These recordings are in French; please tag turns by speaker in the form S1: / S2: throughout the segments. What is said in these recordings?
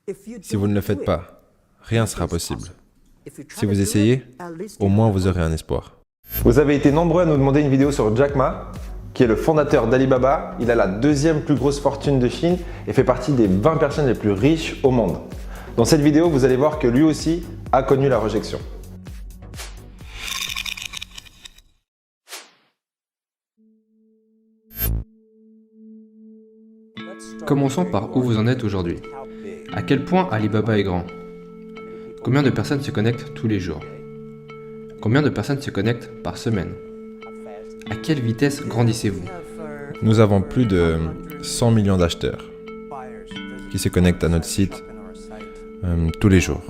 S1: Si vous ne le faites pas, rien ne sera possible. Si vous essayez, au moins vous aurez un espoir.
S2: Vous avez été nombreux à nous demander une vidéo sur Jack Ma, qui est le fondateur d'Alibaba. Il a la deuxième plus grosse fortune de Chine et fait partie des 20 personnes les plus riches au monde. Dans cette vidéo, vous allez voir que lui aussi a connu la rejection.
S3: Commençons par où vous en êtes aujourd'hui. À quel point Alibaba est grand? Combien de personnes se connectent tous les jours? Combien de personnes se connectent par semaine? À quelle vitesse grandissez-vous?
S1: Nous avons plus de 100 millions d'acheteurs qui se connectent à notre site tous les jours.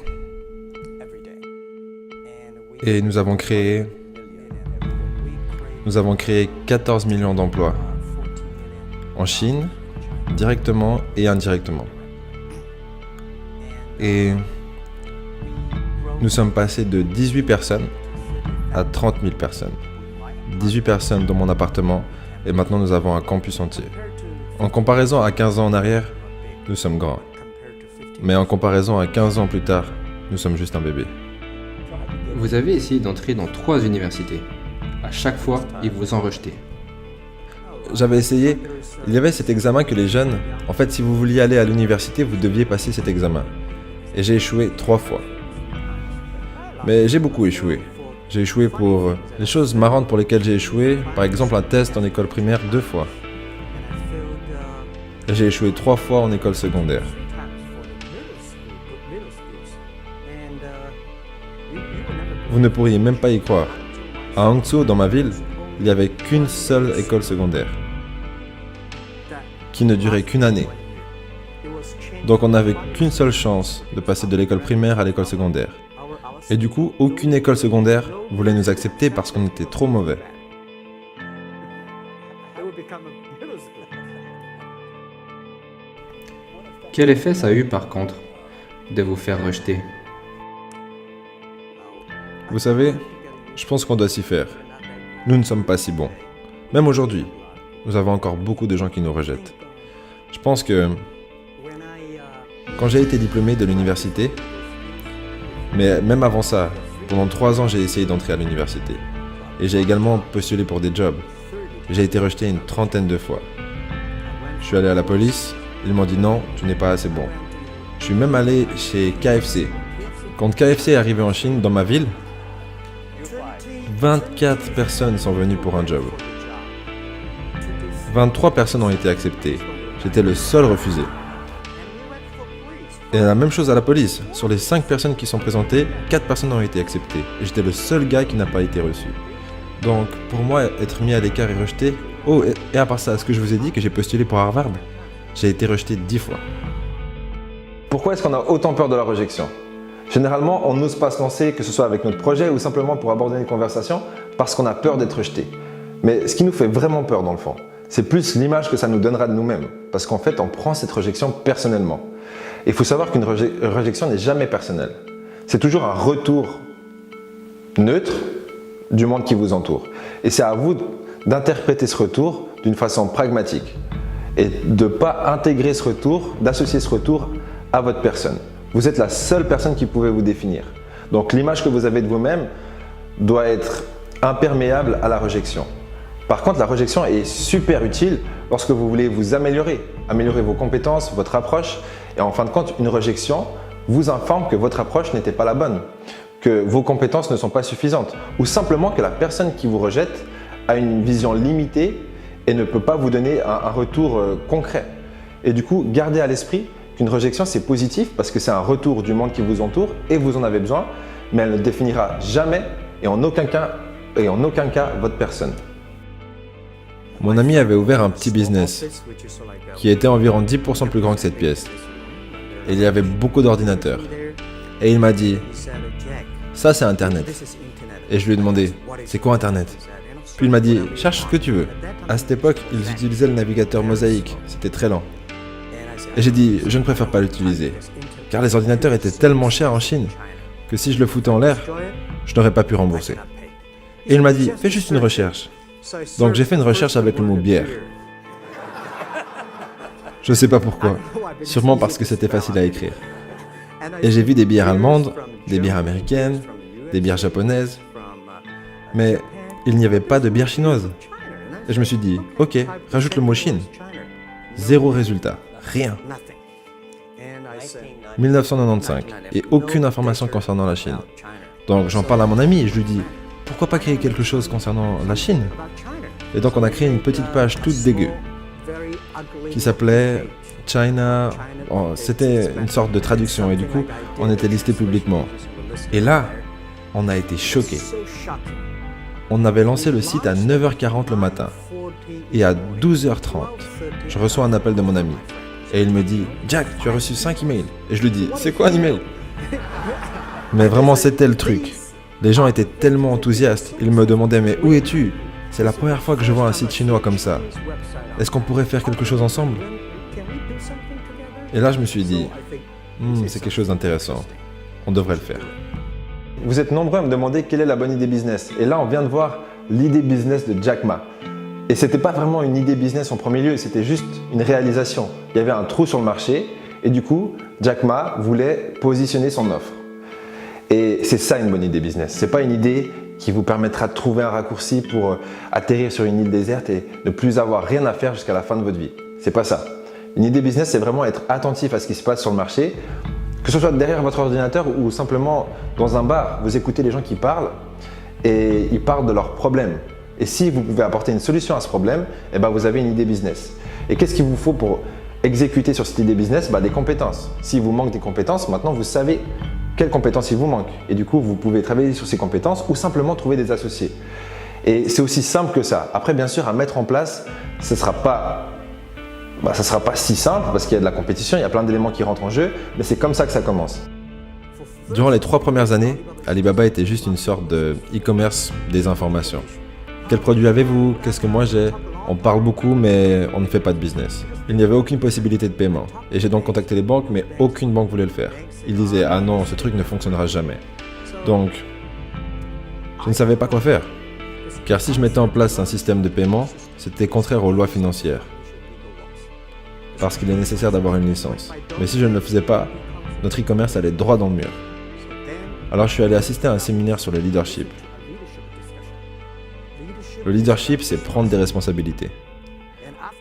S1: Et nous avons créé 14 millions d'emplois en Chine, directement et indirectement. Et nous sommes passés de 18 personnes à 30 000 personnes. 18 personnes dans mon appartement et maintenant nous avons un campus entier. En comparaison à 15 ans en arrière, nous sommes grands. Mais en comparaison à 15 ans plus tard, nous sommes juste un bébé.
S3: Vous avez essayé d'entrer dans 3 universités. À chaque fois, ils vous ont rejeté.
S1: J'avais essayé, il y avait cet examen que les jeunes, en fait si vous vouliez aller à l'université, vous deviez passer cet examen. Et j'ai échoué 3 fois. Mais j'ai beaucoup échoué. J'ai échoué pour les choses marrantes pour lesquelles j'ai échoué, par exemple un test en école primaire 2 fois. Et j'ai échoué 3 fois en école secondaire. Vous ne pourriez même pas y croire. À Hangzhou, dans ma ville, il n'y avait qu'une seule école secondaire, qui ne durait qu'une année. Donc on n'avait qu'une seule chance de passer de l'école primaire à l'école secondaire. Et du coup, aucune école secondaire voulait nous accepter parce qu'on était trop mauvais.
S3: Quel effet ça a eu par contre de vous faire rejeter?
S1: Vous savez, je pense qu'on doit s'y faire. Nous ne sommes pas si bons. Même aujourd'hui, nous avons encore beaucoup de gens qui nous rejettent. Je pense que quand j'ai été diplômé de l'université, mais même avant ça, pendant 3 ans, j'ai essayé d'entrer à l'université. Et j'ai également postulé pour des jobs. J'ai été rejeté une 30aine de fois. Je suis allé à la police, ils m'ont dit non, tu n'es pas assez bon. Je suis même allé chez KFC. Quand KFC est arrivé en Chine, dans ma ville, 24 personnes sont venues pour un job. 23 personnes ont été acceptées. J'étais le seul refusé. Et la même chose à la police. Sur les 5 personnes qui sont présentées, 4 personnes ont été acceptées. Et j'étais le seul gars qui n'a pas été reçu. Donc, pour moi, être mis à l'écart et rejeté... Oh, et à part ça, est-ce que je vous ai dit que j'ai postulé pour Harvard? J'ai été rejeté 10 fois.
S2: Pourquoi est-ce qu'on a autant peur de la rejection? Généralement, on n'ose pas se lancer, que ce soit avec notre projet ou simplement pour aborder une conversation, parce qu'on a peur d'être rejeté. Mais ce qui nous fait vraiment peur dans le fond, c'est plus l'image que ça nous donnera de nous-mêmes. Parce qu'en fait, on prend cette rejection personnellement. Il faut savoir qu'une rejection n'est jamais personnelle. C'est toujours un retour neutre du monde qui vous entoure. Et c'est à vous d'interpréter ce retour d'une façon pragmatique et de ne pas intégrer ce retour, d'associer ce retour à votre personne. Vous êtes la seule personne qui pouvait vous définir. Donc l'image que vous avez de vous-même doit être imperméable à la rejection. Par contre, la rejection est super utile lorsque vous voulez vous améliorer, améliorer vos compétences, votre approche. Et en fin de compte, une rejection vous informe que votre approche n'était pas la bonne, que vos compétences ne sont pas suffisantes ou simplement que la personne qui vous rejette a une vision limitée et ne peut pas vous donner un retour concret. Et du coup, gardez à l'esprit qu'une rejection, c'est positif parce que c'est un retour du monde qui vous entoure et vous en avez besoin, mais elle ne définira jamais et en aucun cas votre personne.
S1: Mon ami avait ouvert un petit business qui était environ 10% plus grand que cette pièce. Et il y avait beaucoup d'ordinateurs. Et il m'a dit, ça c'est Internet. Et je lui ai demandé, c'est quoi Internet? Puis il m'a dit, cherche ce que tu veux. À cette époque, ils utilisaient le navigateur Mosaïque, c'était très lent. Et j'ai dit, je ne préfère pas l'utiliser, car les ordinateurs étaient tellement chers en Chine que si je le foutais en l'air, je n'aurais pas pu rembourser. Et il m'a dit, fais juste une recherche. Donc j'ai fait une recherche avec le mot bière. Je sais pas pourquoi, sûrement parce que c'était facile à écrire. Et j'ai vu des bières allemandes, des bières américaines, des bières japonaises, mais il n'y avait pas de bière chinoise. Et je me suis dit, ok, rajoute le mot Chine. Zéro résultat, rien. 1995, et aucune information concernant la Chine. Donc j'en parle à mon ami et je lui dis, pourquoi pas créer quelque chose concernant la Chine? Et donc on a créé une petite page toute dégueu, qui s'appelait China. Oh, c'était une sorte de traduction et du coup, on était listé publiquement. Et là, on a été choqués. On avait lancé le site à 9h40 le matin. Et à 12h30, je reçois un appel de mon ami. Et il me dit, Jack, tu as reçu 5 emails. Et je lui dis, c'est quoi un email? Mais vraiment, c'était le truc. Les gens étaient tellement enthousiastes. Ils me demandaient, mais où es-tu? C'est la première fois que je vois un site chinois comme ça. Est-ce qu'on pourrait faire quelque chose ensemble? Et là, je me suis dit, c'est quelque chose d'intéressant. On devrait le faire.
S2: Vous êtes nombreux à me demander quelle est la bonne idée business. Et là, on vient de voir l'idée business de Jack Ma. Et c'était pas vraiment une idée business en premier lieu, c'était juste une réalisation. Il y avait un trou sur le marché et du coup, Jack Ma voulait positionner son offre. Et c'est ça une bonne idée business. C'est pas une idée qui vous permettra de trouver un raccourci pour atterrir sur une île déserte et ne plus avoir rien à faire jusqu'à la fin de votre vie. C'est pas ça. Une idée business, c'est vraiment être attentif à ce qui se passe sur le marché, que ce soit derrière votre ordinateur ou simplement dans un bar. Vous écoutez les gens qui parlent et ils parlent de leurs problèmes. Et si vous pouvez apporter une solution à ce problème, eh ben vous avez une idée business. Et qu'est-ce qu'il vous faut pour exécuter sur cette idée business? Des compétences. S'il vous manque des compétences, maintenant vous savez quelles compétences il vous manque. Et du coup, vous pouvez travailler sur ces compétences ou simplement trouver des associés. Et c'est aussi simple que ça. Après, bien sûr, à mettre en place, ça ne sera pas si simple parce qu'il y a de la compétition, il y a plein d'éléments qui rentrent en jeu, mais c'est comme ça que ça commence.
S1: Durant les 3 premières années, Alibaba était juste une sorte de e-commerce des informations. Quels produits avez-vous? Qu'est-ce que moi j'ai? On parle beaucoup, mais on ne fait pas de business. Il n'y avait aucune possibilité de paiement. Et j'ai donc contacté les banques, mais aucune banque voulait le faire. Ils disaient, ah non, ce truc ne fonctionnera jamais. Donc, je ne savais pas quoi faire. Car si je mettais en place un système de paiement, c'était contraire aux lois financières. Parce qu'il est nécessaire d'avoir une licence. Mais si je ne le faisais pas, notre e-commerce allait droit dans le mur. Alors je suis allé assister à un séminaire sur le leadership. Le leadership, c'est prendre des responsabilités.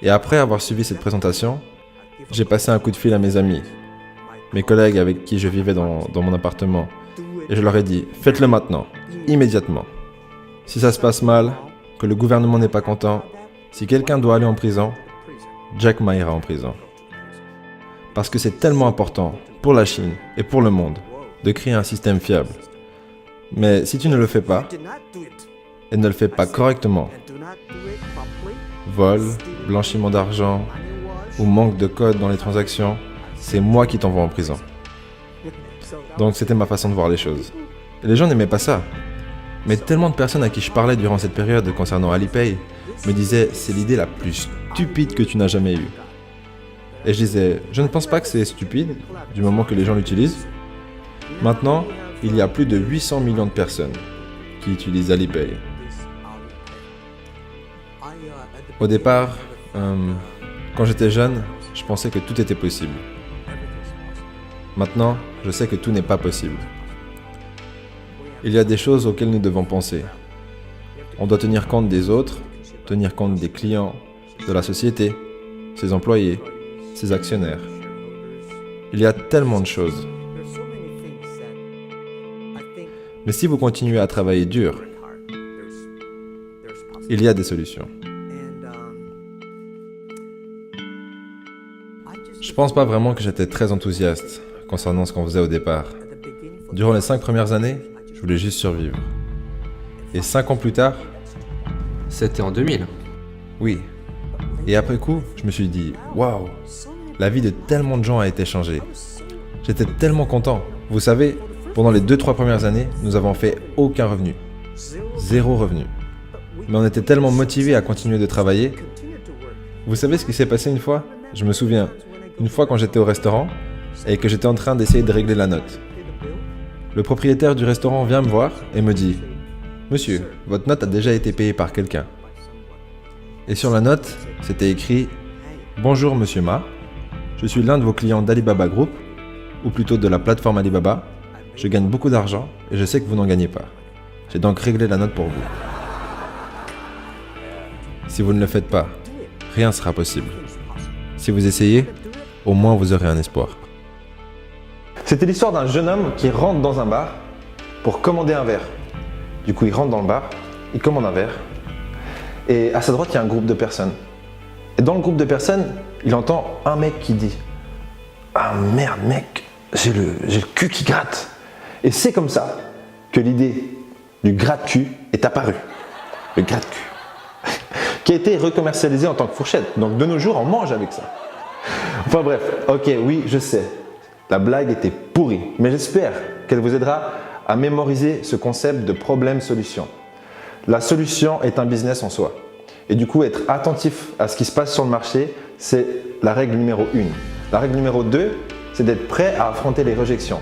S1: Et après avoir suivi cette présentation, j'ai passé un coup de fil à mes amis, mes collègues avec qui je vivais dans mon appartement, et je leur ai dit, faites-le maintenant, immédiatement. Si ça se passe mal, que le gouvernement n'est pas content, si quelqu'un doit aller en prison, Jack Ma ira en prison. Parce que c'est tellement important pour la Chine et pour le monde de créer un système fiable. Mais si tu ne le fais pas, et ne le fais pas correctement, vol, blanchiment d'argent ou manque de code dans les transactions, c'est moi qui t'envoie en prison. Donc c'était ma façon de voir les choses. Et les gens n'aimaient pas ça. Mais tellement de personnes à qui je parlais durant cette période concernant Alipay me disaient « c'est l'idée la plus stupide que tu n'as jamais eue ». Et je disais « je ne pense pas que c'est stupide, du moment que les gens l'utilisent ». Maintenant, il y a plus de 800 millions de personnes qui utilisent Alipay. Au départ, quand j'étais jeune, je pensais que tout était possible. Maintenant, je sais que tout n'est pas possible. Il y a des choses auxquelles nous devons penser. On doit tenir compte des autres, tenir compte des clients, de la société, ses employés, ses actionnaires. Il y a tellement de choses. Mais si vous continuez à travailler dur, il y a des solutions. Je pense pas vraiment que j'étais très enthousiaste concernant ce qu'on faisait au départ. Durant les 5 premières années, je voulais juste survivre. Et 5 ans plus tard,
S3: C'était en 2000.
S1: oui. Et après coup, je me suis dit, waouh, la vie de tellement de gens a été changée. J'étais tellement content. Vous savez, pendant les 2-3 premières années, nous avons fait aucun revenu. 0 revenu. Mais on était tellement motivés à continuer de travailler. Vous savez ce qui s'est passé une fois? Je me souviens, une fois quand j'étais au restaurant et que j'étais en train d'essayer de régler la note. Le propriétaire du restaurant vient me voir et me dit « Monsieur, votre note a déjà été payée par quelqu'un. » Et sur la note, c'était écrit « Bonjour Monsieur Ma, je suis l'un de vos clients d'Alibaba Group ou plutôt de la plateforme Alibaba, je gagne beaucoup d'argent et je sais que vous n'en gagnez pas. J'ai donc réglé la note pour vous. Si vous ne le faites pas, rien ne sera possible. Si vous essayez, au moins vous aurez un espoir.
S2: C'était l'histoire d'un jeune homme qui rentre dans un bar pour commander un verre. Du coup, il rentre dans le bar, il commande un verre, et à sa droite, il y a un groupe de personnes. Et dans le groupe de personnes, il entend un mec qui dit « Ah merde mec, j'ai le cul qui gratte ». Et c'est comme ça que l'idée du gratte-cul est apparue. Le gratte-cul. Qui a été recommercialisé en tant que fourchette. Donc de nos jours, on mange avec ça. Enfin bref, ok, oui, je sais. La blague était pourrie, mais j'espère qu'elle vous aidera à mémoriser ce concept de problème-solution. La solution est un business en soi. Et du coup, être attentif à ce qui se passe sur le marché, c'est la règle numéro 1. La règle numéro 2, c'est d'être prêt à affronter les rejections.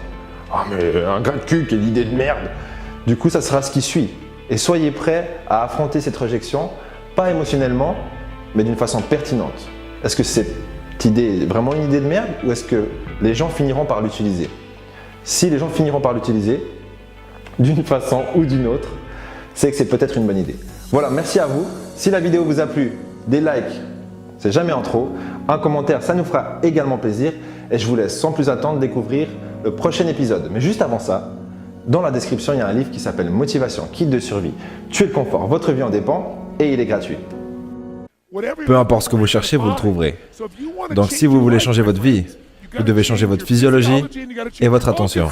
S2: Ah mais un gratte-cul, quelle idée de merde! Du coup, ça sera ce qui suit. Et soyez prêt à affronter cette rejection, pas émotionnellement, mais d'une façon pertinente. Est-ce que cette idée est vraiment une idée de merde ou est-ce que les gens finiront par l'utiliser? Si les gens finiront par l'utiliser, d'une façon ou d'une autre, c'est que c'est peut-être une bonne idée. Voilà, merci à vous. Si la vidéo vous a plu, des likes, c'est jamais en trop. Un commentaire, ça nous fera également plaisir. Et je vous laisse sans plus attendre découvrir le prochain épisode. Mais juste avant ça, dans la description, il y a un livre qui s'appelle Motivation, kit de survie. Tuer le confort, votre vie en dépend et il est gratuit.
S1: Peu importe ce que vous cherchez, vous le trouverez. Donc si vous voulez changer votre vie, vous devez changer votre physiologie et votre attention.